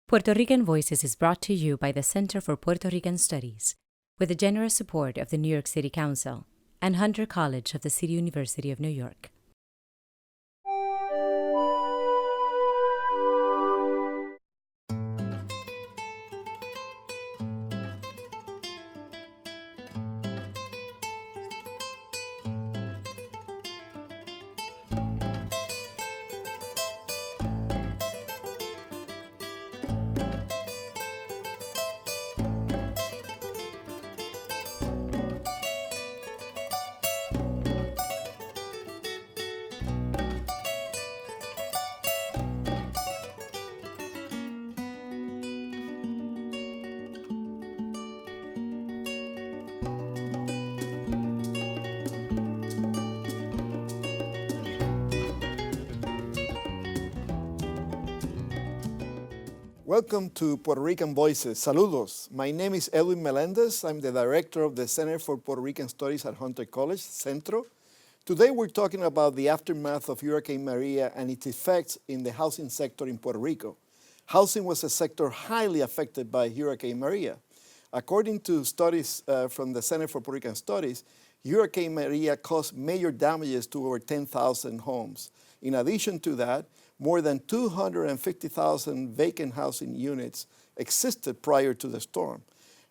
Puerto Rican Voices is brought to you by the Center for Puerto Rican Studies, with the generous support of the New York City Council and Hunter College of the City University of New York. Welcome to Puerto Rican Voices. Saludos. My name is Edwin Melendez. I'm the director of the Center for Puerto Rican Studies at Hunter College, Centro. Today we're talking about the aftermath of Hurricane Maria and its effects in the housing sector in Puerto Rico. Housing was a sector highly affected by Hurricane Maria. According to studies from the Center for Puerto Rican Studies, Hurricane Maria caused major damages to over 10,000 homes. In addition to that, more than 250,000 vacant housing units existed prior to the storm.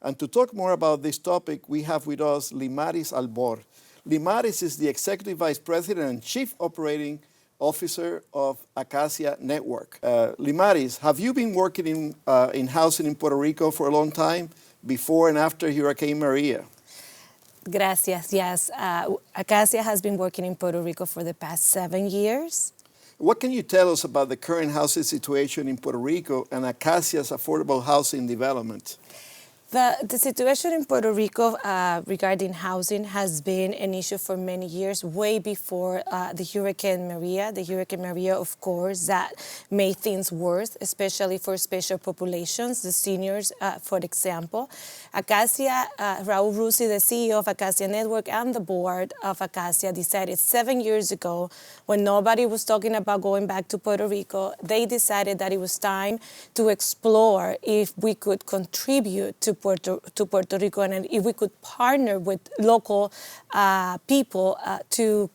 And to talk more about this topic, we have with us Limaris Albor. Limaris is the Executive Vice President and Chief Operating Officer of Acacia Network. Limaris, have you been working in housing in Puerto Rico for a long time, before and after Hurricane Maria? Gracias, yes. Acacia has been working in Puerto Rico for the past 7 years. What can you tell us about the current housing situation in Puerto Rico and Acacia's affordable housing development? The situation in Puerto Rico regarding housing has been an issue for many years, way before the Hurricane Maria. The Hurricane Maria, of course, that made things worse, especially for special populations, the seniors, for example. Acacia, Raul Rusi, the CEO of Acacia Network and the board of Acacia decided 7 years ago, when nobody was talking about going back to Puerto Rico, they decided that it was time to explore if we could contribute to Puerto Rico, and if we could partner with local people to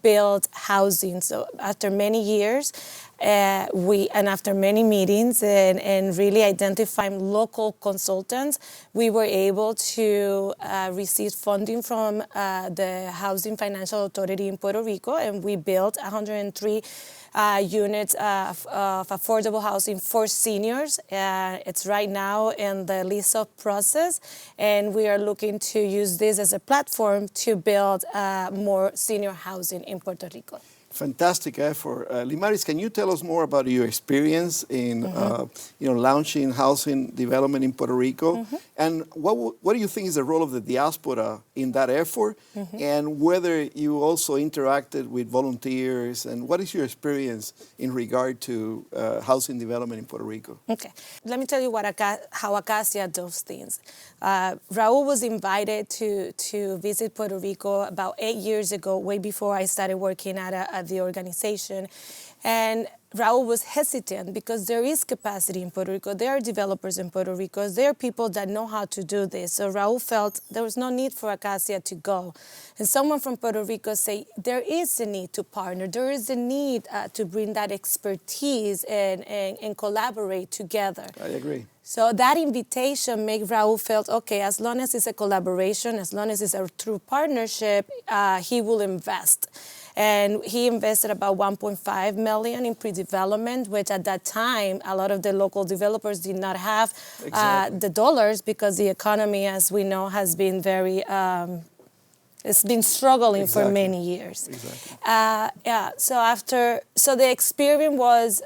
build housing. So after many years, and after many meetings and really identifying local consultants, we were able to receive funding from the Housing Financial Authority in Puerto Rico, and we built 103 units of affordable housing for seniors. It's right now in the lease-up process, and we are looking to use this as a platform to build more senior housing in Puerto Rico. Fantastic effort. Limaris, can you tell us more about your experience in launching housing development in Puerto Rico? And what do you think is the role of the diaspora in that effort? And whether you also interacted with volunteers, and what is your experience in regard to housing development in Puerto Rico? Okay, let me tell you how Acacia does things. Raul was invited to visit Puerto Rico about 8 years ago, way before I started working at the organization. And Raul was hesitant because there is capacity in Puerto Rico. There are developers in Puerto Rico. There are people that know how to do this. So Raul felt there was no need for Acacia to go. And someone from Puerto Rico said, there is a need to partner. There is a need to bring that expertise and collaborate together. I agree. So that invitation made Raul felt, okay, as long as it's a collaboration, as long as it's a true partnership, he will invest. And he invested about $1.5 million in pre-development, which at that time, a lot of the local developers did not have the dollars, because the economy, as we know, has been very, it's been struggling for many years. So the experience was,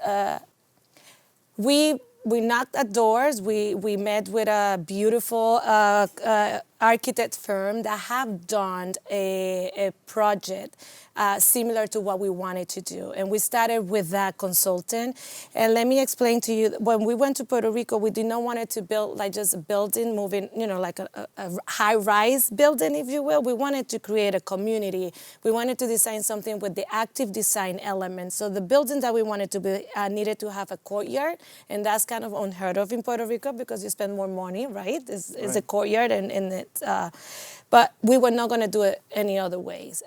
we knocked at doors. We met with a beautiful architect firm that have done a project similar to what we wanted to do. And we started with that consultant. And let me explain to you, when we went to Puerto Rico, we did not want it to build like just a building, moving, like a high-rise building, if you will. We wanted to create a community. We wanted to design something with the active design elements. So the building that we wanted to build needed to have a courtyard, and that's kind kind of unheard of in Puerto Rico because you spend more money, right? It's a courtyard, and it's, but we were not going to do it any other ways.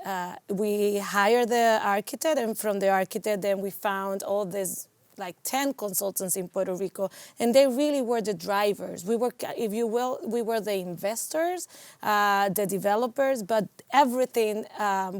We hired the architect, and from the architect, then we found all this, like 10 consultants in Puerto Rico, and they really were the drivers. We were, if you will, we were the investors, the developers, but everything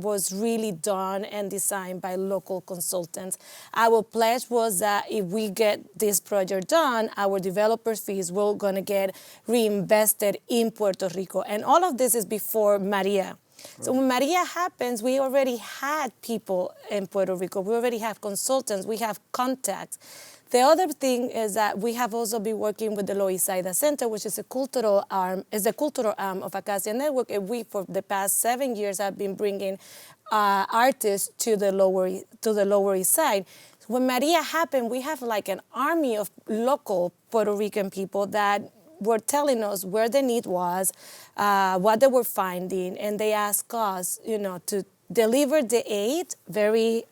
was really done and designed by local consultants. Our pledge was that if we get this project done, our developers' fees were going to get reinvested in Puerto Rico. And all of this is before Maria. So when Maria happens, we already had people in Puerto Rico. We already have consultants. We have contacts. The other thing is that we have also been working with the Loisaida Center, which is a cultural arm of Acacia Network. And we, for the past 7 years, have been bringing artists to the Lower East Side. When Maria happened, we have like an army of local Puerto Rican people that were telling us where the need was, what they were finding, and they asked us, to deliver the aid very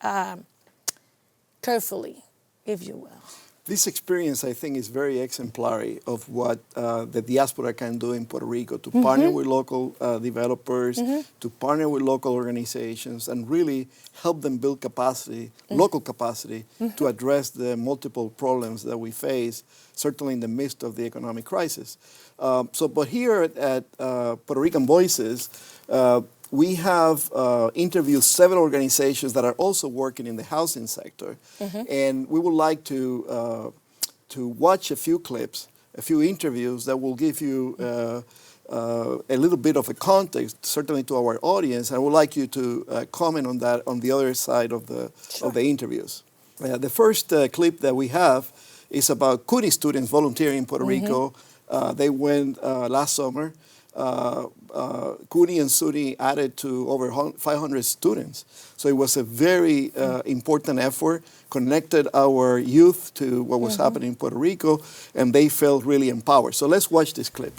carefully, if you will. This experience, I think, is very exemplary of what the diaspora can do in Puerto Rico, to partner with local developers, to partner with local organizations, and really help them build capacity, local capacity, to address the multiple problems that we face, certainly in the midst of the economic crisis. But here at Puerto Rican Voices, we have interviewed several organizations that are also working in the housing sector, and we would like to watch a few clips, a few interviews that will give you a little bit of a context, certainly to our audience. I would like you to comment on that on the other side of the interviews. The first clip that we have is about CUNY students volunteering in Puerto Rico. They went last summer. CUNY and SUNY added to over 500 students. So it was a very important effort, connected our youth to what was happening in Puerto Rico, and they felt really empowered. So let's watch this clip.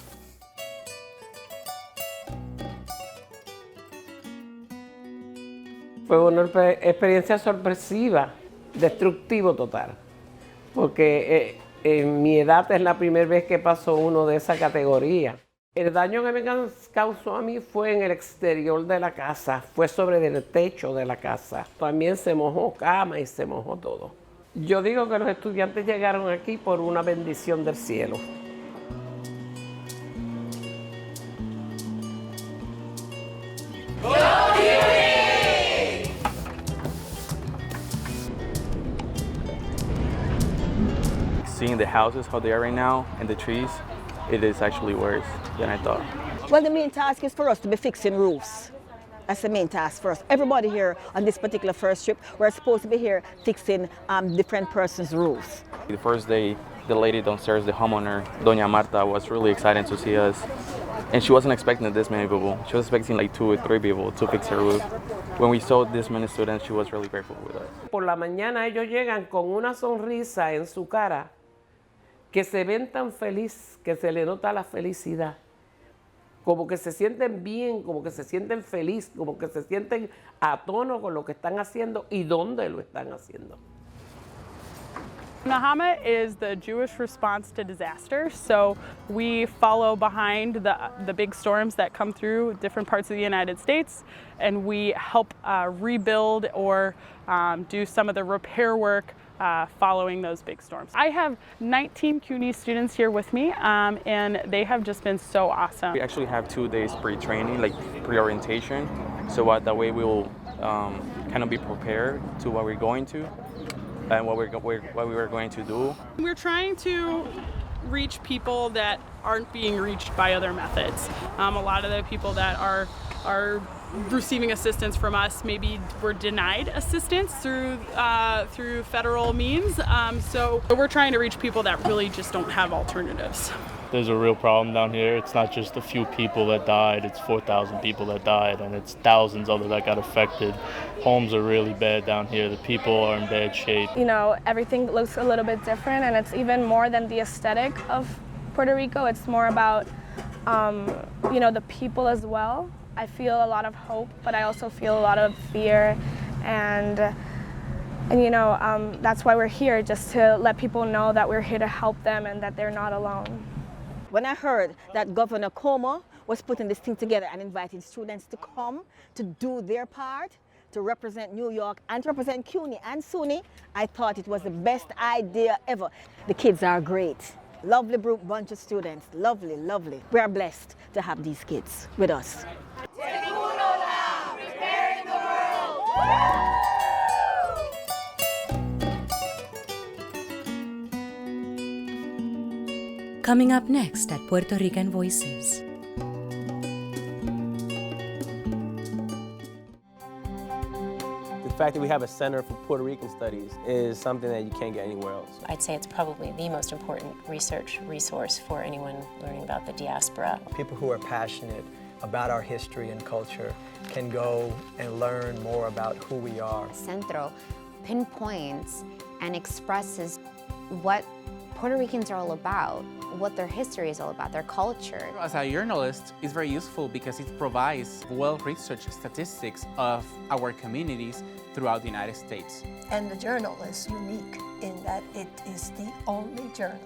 Fue una experiencia sorpresiva, destructivo total, porque en mi edad es la primera vez que pasó uno de esa categoría. El daño que me causó a mí fue en el exterior de la casa, fue sobre el techo de la casa. También se mojó cama y se mojó todo. Yo digo que los estudiantes llegaron aquí por una bendición del cielo. Seeing the houses, how they are right now, and the trees, it is actually worse than I thought. Well, the main task is for us to be fixing roofs. That's the main task for us. Everybody here on this particular first trip, we're supposed to be here fixing different persons' roofs. The first day, the lady downstairs, the homeowner, Doña Marta, was really excited to see us. And she wasn't expecting this many people. She was expecting like 2 or 3 people to fix her roof. When we saw this many students, she was really grateful with us. Por la mañana ellos llegan con una sonrisa en su cara, que se ven tan feliz, que se le nota la felicidad, como que se sienten bien, como que se sienten feliz, como que se sienten a tono con lo que están haciendo y dónde lo están haciendo. Nahama is the Jewish response to disaster, so we follow behind the big storms that come through different parts of the United States, and we help rebuild or do some of the repair work following those big storms. I have 19 CUNY students here with me, and they have just been so awesome. We actually have 2 days pre-training, like pre-orientation, so that way we will kind of be prepared to what we're going to and what we were going to do. We're trying to reach people that aren't being reached by other methods. A lot of the people that are receiving assistance from us maybe were denied assistance through federal means. So we're trying to reach people that really just don't have alternatives. There's a real problem down here. It's not just a few people that died, it's 4,000 people that died, and it's thousands other that got affected. Homes are really bad down here. The people are in bad shape. You know, everything looks a little bit different, and it's even more than the aesthetic of Puerto Rico. It's more about, you know, the people as well. I feel a lot of hope, but I also feel a lot of fear, and And that's why we're here, just to let people know that we're here to help them and that they're not alone. When I heard that Governor Como was putting this thing together and inviting students to come to do their part, to represent New York and to represent CUNY and SUNY, I thought it was the best idea ever. The kids are great. Lovely bunch of students, lovely, lovely. We are blessed to have these kids with us. Preparing the world. Coming up next at Puerto Rican Voices. The fact that we have a Center for Puerto Rican Studies is something that you can't get anywhere else. I'd say it's probably the most important research resource for anyone learning about the diaspora. People who are passionate about our history and culture can go and learn more about who we are. Centro pinpoints and expresses what Puerto Ricans are all about, what their history is all about, their culture. As a journalist, it's very useful because it provides well-researched statistics of our communities throughout the United States. And the journal is unique in that it is the only journal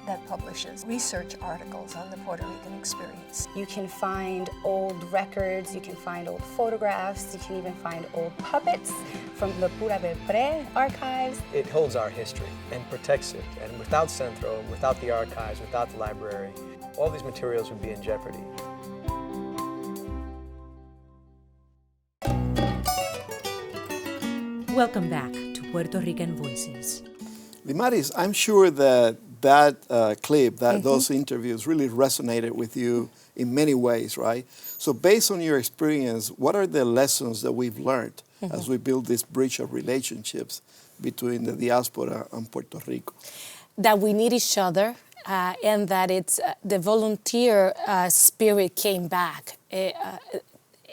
that publishes research articles on the Puerto Rican experience. You can find old records, you can find old photographs, you can even find old puppets from the Pura Verpré archives. It holds our history and protects it. And without Centro, without the archives, without the library, all these materials would be in jeopardy. Welcome back to Puerto Rican Voices. Limaris, I'm sure that clip, those interviews really resonated with you in many ways, right? So based on your experience, what are the lessons that we've learned as we build this bridge of relationships between the diaspora and Puerto Rico? That we need each other and that it's the volunteer spirit came back.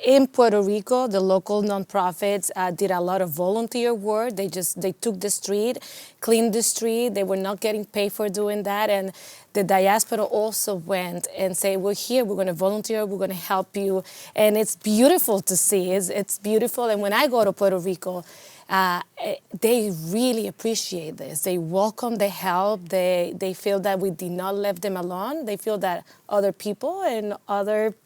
In Puerto Rico, the local nonprofits did a lot of volunteer work. They took the street, cleaned the street. They were not getting paid for doing that. And the diaspora also went and said, we're here, we're going to volunteer, we're going to help you. And it's beautiful to see. It's beautiful. And when I go to Puerto Rico, they really appreciate this. They welcome the help. They feel that we did not leave them alone. They feel that other people and other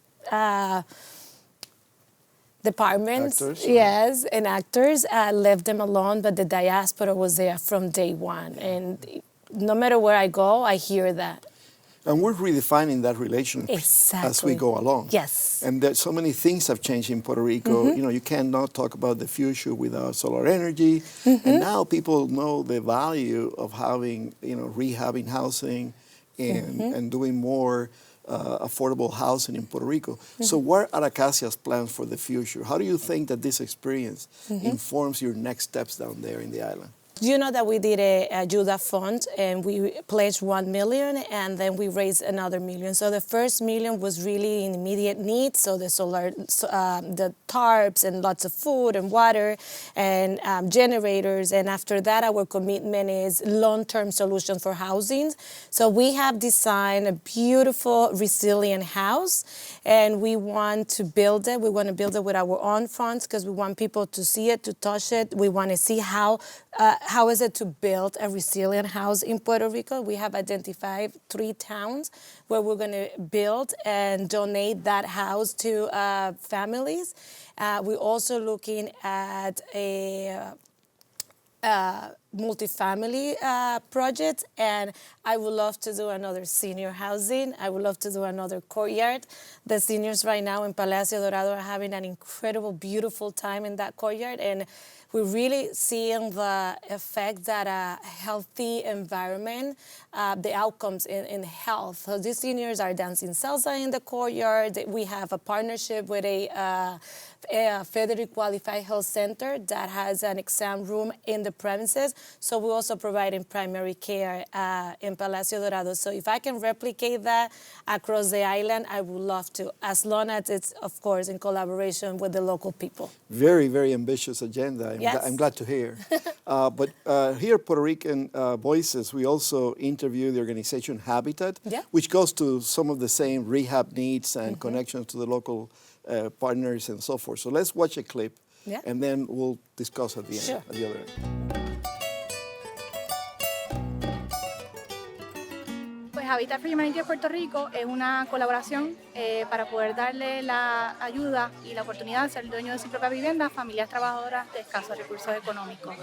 departments, yes, and actors left them alone, but the diaspora was there from day one. And no matter where I go, I hear that. And we're redefining that relationship as we go along. Yes. And there, so many things have changed in Puerto Rico. You know, you cannot talk about the future without solar energy. And now people know the value of having, rehabbing housing and doing more affordable housing in Puerto Rico. So what are Acacia's plans for the future? How do you think that this experience informs your next steps down there in the island? You know that we did a Ayuda fund and we pledged $1 million and then we raised another $1 million. So the first $1 million was really in immediate need. So the solar, the tarps and lots of food and water and generators. And after that, our commitment is long-term solutions for housing. So we have designed a beautiful, resilient house and we want to build it. We want to build it with our own funds because we want people to see it, to touch it. We want to see how is it to build a resilient house in Puerto Rico. We have identified 3 towns where we're going to build and donate that house to families. We're also looking at a multifamily project, and I would love to do another senior housing. I would love to do another courtyard. The seniors right now in Palacio Dorado are having an incredible, beautiful time in that courtyard, and we're really seeing the effect that a healthy environment, the outcomes in health. So these seniors are dancing salsa in the courtyard. We have a partnership with a federally qualified health center that has an exam room in the premises. So we're also providing primary care in Palacio Dorado. So if I can replicate that across the island, I would love to, as long as it's, of course, in collaboration with the local people. Very, very ambitious agenda. I'm glad to hear. But here at Puerto Rican Voices, we also interview the organization Habitat, which goes to some of the same rehab needs and connections to the local partners and so forth. So let's watch a clip Yeah. and then we'll discuss at the end, Sure. at the other end. Pues Habitat for Humanity de Puerto Rico es una colaboración para poder darle la ayuda y la oportunidad de ser dueño de su propia vivienda a familias trabajadoras de escasos recursos económicos.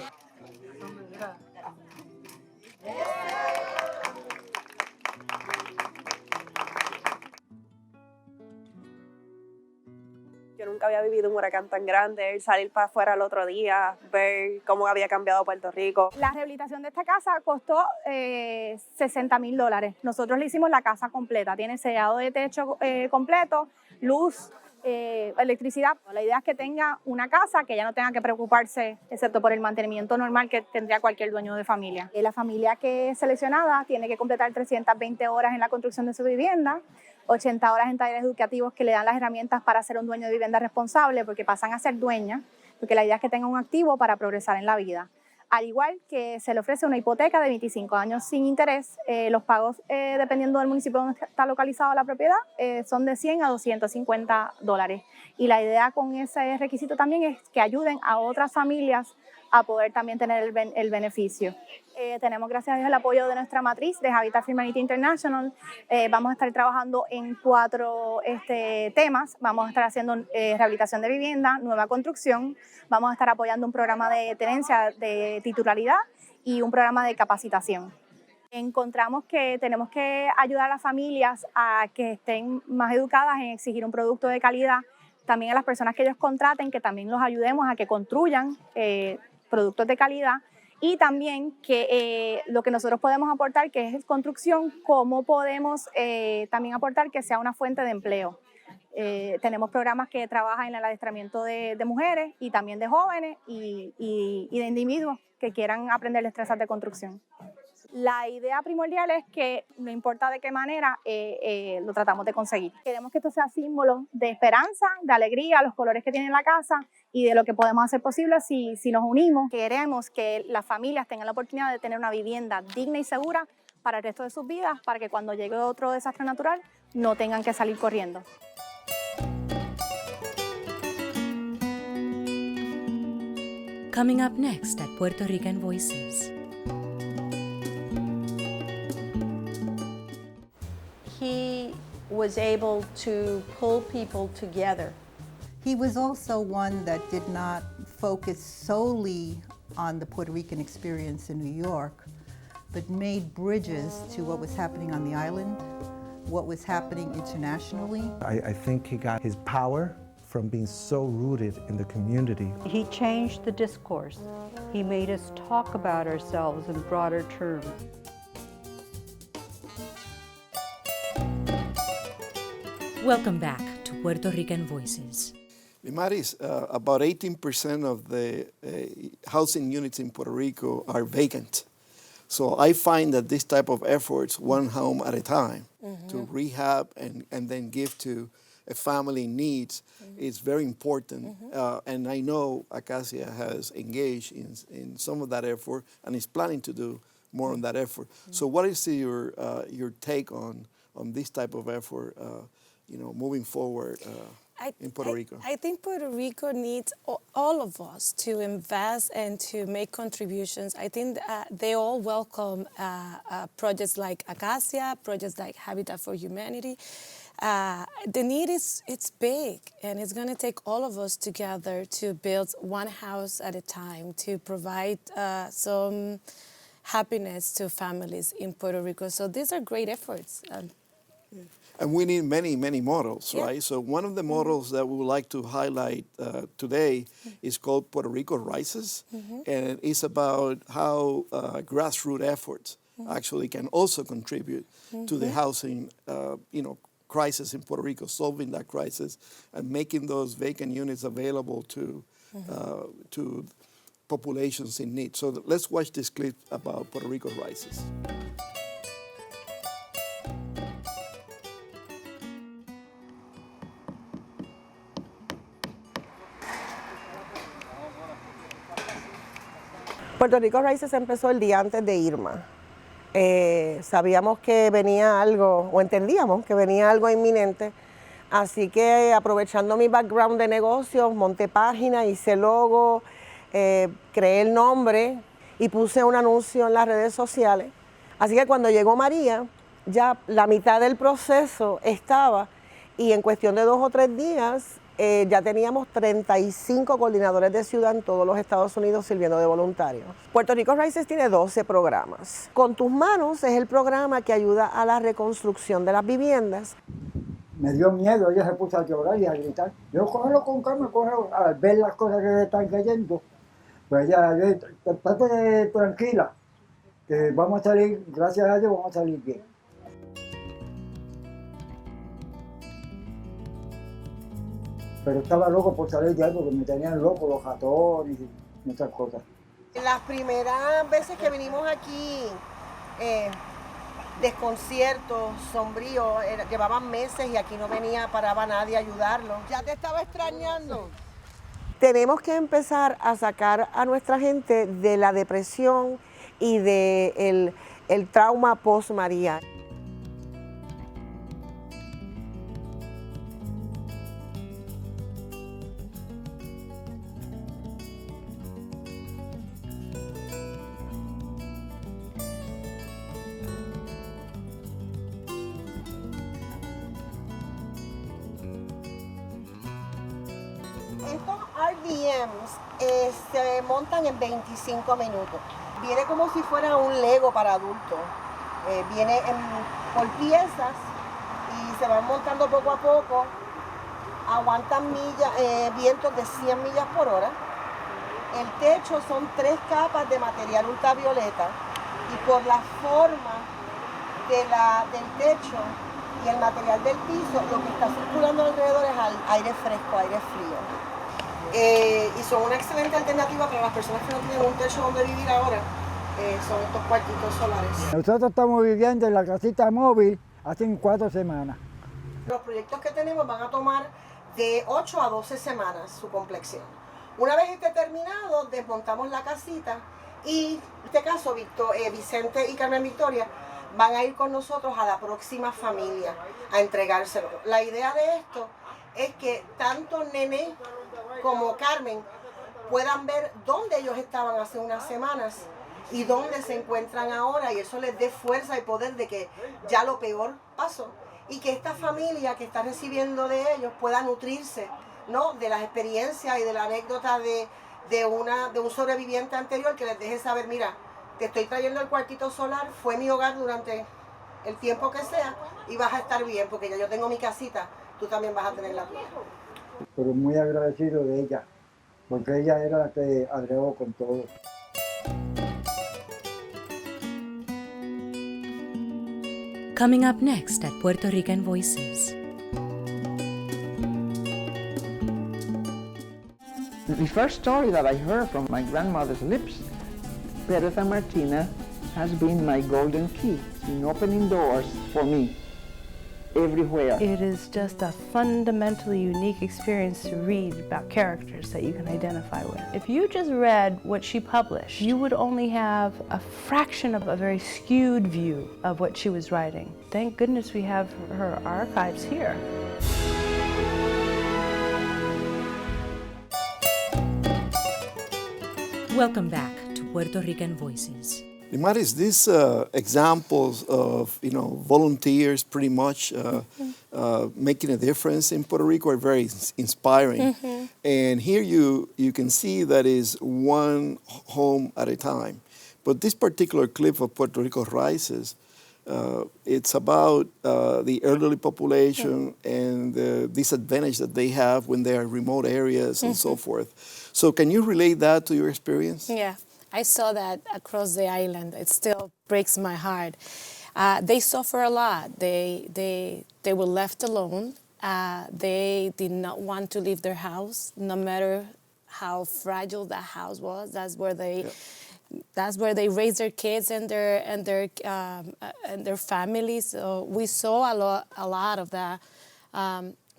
Yo nunca había vivido un huracán tan grande, el salir para afuera el otro día, ver cómo había cambiado Puerto Rico. La rehabilitación de esta casa costó $60,000. Nosotros le hicimos la casa completa, tiene sellado de techo completo, luz, electricidad. La idea es que tenga una casa que ya no tenga que preocuparse, excepto por el mantenimiento normal que tendría cualquier dueño de familia. La familia que es seleccionada tiene que completar 320 horas en la construcción de su vivienda, 80 horas en talleres educativos que le dan las herramientas para ser un dueño de vivienda responsable, porque pasan a ser dueña, porque la idea es que tenga un activo para progresar en la vida. Al igual que se le ofrece una hipoteca de 25 años sin interés, los pagos, dependiendo del municipio donde está localizada la propiedad, son de $100 a $250. Y la idea con ese requisito también es que ayuden a otras familias a poder también tener el beneficio. Tenemos, gracias a Dios, el apoyo de nuestra matriz de Habitat for Humanity International. Vamos a estar trabajando en 4 temas. Vamos a estar haciendo rehabilitación de vivienda, nueva construcción. Vamos a estar apoyando un programa de tenencia de titularidad y un programa de capacitación. Encontramos que tenemos que ayudar a las familias a que estén más educadas en exigir un producto de calidad. También a las personas que ellos contraten, que también los ayudemos a que construyan productos de calidad. Y también que lo que nosotros podemos aportar, que es construcción, cómo podemos también aportar que sea una fuente de empleo. Tenemos programas que trabajan en el adiestramiento de mujeres y también de jóvenes y de individuos que quieran aprender destrezas de construcción. La idea primordial es que no importa de qué manera lo tratamos de conseguir. Queremos que esto sea símbolo de esperanza, de alegría, los colores que tiene la casa y de lo que podemos hacer posible si nos unimos. Queremos que las familias tengan la oportunidad de tener una vivienda digna y segura para el resto de sus vidas, para que cuando llegue otro desastre natural no tengan que salir corriendo. Coming up next at Puerto Rican Voices. He was able to pull people together. He was also one that did not focus solely on the Puerto Rican experience in New York, but made bridges to what was happening on the island, what was happening internationally. I think he got his power from being so rooted in the community. He changed the discourse. He made us talk about ourselves in broader terms. Welcome back to Puerto Rican Voices. Maris, about 18% of the housing units in Puerto Rico are vacant. So I find that this type of efforts, one home at a time, to rehab and then give to a family in needs is very important. And I know Acacia has engaged in some of that effort and is planning to do more on that effort. So what is your take on this type of effort, moving forward in Puerto Rico? I think Puerto Rico needs all of us to invest and to make contributions. I think they all welcome projects like Acacia, projects like Habitat for Humanity. The need it's big, and it's going to take all of us together to build one house at a time to provide some happiness to families in Puerto Rico. So these are great efforts. And we need many, many models, right? So one of the models that we would like to highlight today is called PRVoices, and it's about how grassroots efforts actually can also contribute to the housing, crisis in Puerto Rico, solving that crisis and making those vacant units available to populations in need. So let's watch this clip about PRVoices. Puerto Rico Raíces empezó el día antes de Irma. Sabíamos que venía algo, o entendíamos que venía algo inminente, Así que aprovechando mi background de negocios, monté página, hice logo, creé el nombre y puse un anuncio en las redes sociales. Así que cuando llegó María, ya la mitad del proceso estaba y en cuestión de 2 o 3 días ya teníamos 35 coordinadores de ciudad en todos los Estados Unidos sirviendo de voluntarios. Puerto Rico Voices tiene 12 programas. Con tus manos es el programa que ayuda a la reconstrucción de las viviendas. Me dio miedo, ella se puso a llorar y a gritar. Yo cógelo con calma, cógelo, al ver las cosas que le están cayendo. Pues ella, estate tranquila, que vamos a salir, gracias a Dios, vamos a salir bien. Pero estaba loco por salir de ahí porque me tenían loco los ratones y esas cosas. Las primeras veces que vinimos aquí, desconcierto, sombrío, llevaban meses y aquí no paraba nadie a ayudarlos. Ya te estaba extrañando. Tenemos que empezar a sacar a nuestra gente de la depresión y de el trauma post-María. Estos RVMs se montan en 25 minutos. Viene como si fuera un Lego para adultos. Viene por piezas y se van montando poco a poco. Aguantan vientos de 100 millas por hora. El techo son 3 capas de material ultravioleta y por la forma del techo y el material del piso, lo que está circulando alrededor es aire fresco, aire frío. Y son una excelente alternativa para las personas que no tienen un techo donde vivir ahora, son estos cuartitos solares. Nosotros estamos viviendo en la casita móvil hace 4 semanas. Los proyectos que tenemos van a tomar de 8 a 12 semanas su complexión. Una vez esté terminado, desmontamos la casita y en este caso Vicente y Carmen Victoria van a ir con nosotros a la próxima familia a entregárselo. La idea de esto es que tanto Nene como Carmen puedan ver dónde ellos estaban hace unas semanas y dónde se encuentran ahora, y eso les dé fuerza y poder de que ya lo peor pasó y que esta familia que está recibiendo de ellos pueda nutrirse, ¿no?, de las experiencias y de la anécdota de un sobreviviente anterior, que les deje saber, mira, te estoy trayendo el cuartito solar, fue mi hogar durante el tiempo que sea y vas a estar bien porque ya yo tengo mi casita, tú también vas a tener la tuya. Pero muy agradecido de ella, porque ella era la que agregó con todo. Coming up next at Puerto Rican Voices. The first story that I heard from my grandmother's lips, Bertha Martina has been my golden key in opening doors for me. Everywhere. It is just a fundamentally unique experience to read about characters that you can identify with. If you just read what she published, you would only have a fraction of a very skewed view of what she was writing. Thank goodness we have her archives here. Welcome back to Puerto Rican Voices. Limaris, these examples of volunteers pretty much making a difference in Puerto Rico are very inspiring. Mm-hmm. And here you can see that is one home at a time. But this particular clip of Puerto Rico Voices, it's about the elderly population and the disadvantage that they have when they are in remote areas and so forth. So can you relate that to your experience? Yeah. I saw that across the island. It still breaks my heart. They suffer a lot. They were left alone. They did not want to leave their house, no matter how fragile that house was. That's where they raised their kids and their families. So we saw a lot of that.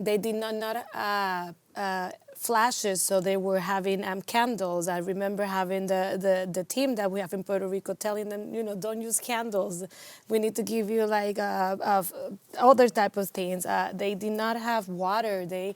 they did not flashes, so they were having candles. I remember having the team that we have in Puerto Rico telling them, you know, don't use candles. We need to give you like other type of things. They did not have water. They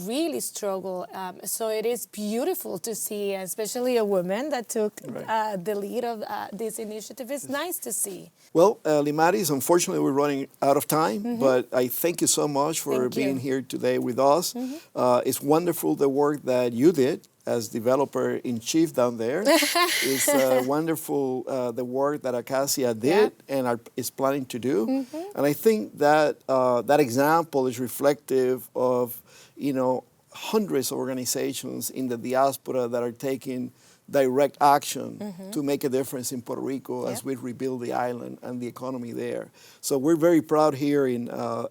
really struggle. So it is beautiful to see, especially a woman that took the lead of this initiative. It's nice to see. Well, Limaris, unfortunately, we're running out of time, but I thank you so much for being here today with us. It's wonderful the work that you did as developer-in-chief down there. It's wonderful the work that Acacia did and is planning to do. And I think that that example is reflective of, you know, hundreds of organizations in the diaspora that are taking direct action to make a difference in Puerto Rico as we rebuild the island and the economy there. So we're very proud here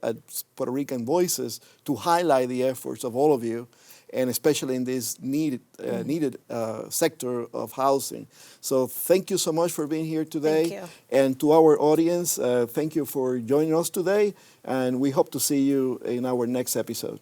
at Puerto Rican Voices to highlight the efforts of all of you, and especially in this needed sector of housing. So thank you so much for being here today. Thank you. And to our audience, thank you for joining us today, and we hope to see you in our next episode.